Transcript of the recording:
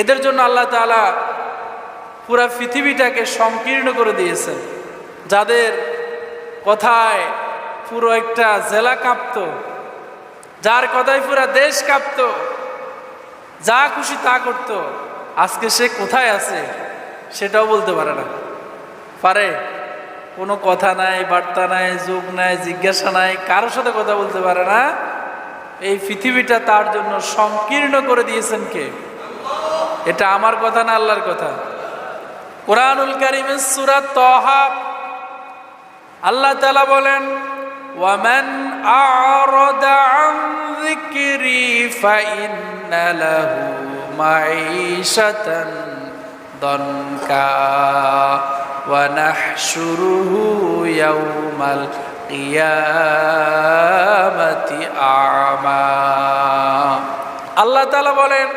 এদের জন্য আল্লাহ তাআলা পুরা পৃথিবীটাকে সংকীর্ণ করে দিয়েছেন। যাদের কথায় পুরো একটা জেলা কাঁপত, যার কথায় পুরা দেশ কাঁপত, যা খুশি তা করত, আজকে সে কোথায় আছে সেটাও বলতে পারে না। পারে? কোনো কথা নাই, বার্তা নাই, যোগ নাই, জিজ্ঞাসা নাই, কারোর সাথে কথা বলতে পারে না। এই পৃথিবীটা তার জন্য সংকীর্ণ করে দিয়েছেন কে? এটা আমার কথা না, আল্লাহর কথা। কুরআনুল কারীমের সূরা তাহা আল্লাহ তাআলা বলেন, ওয়ামান আ'রাদা আন যিকরি ফাইন্না লাহু মাঈশাতান দানকা ওয়া নাহশুরুহু ইয়াওমাল কিয়ামাতি আ'মা। আল্লাহ তাআলা বলেন,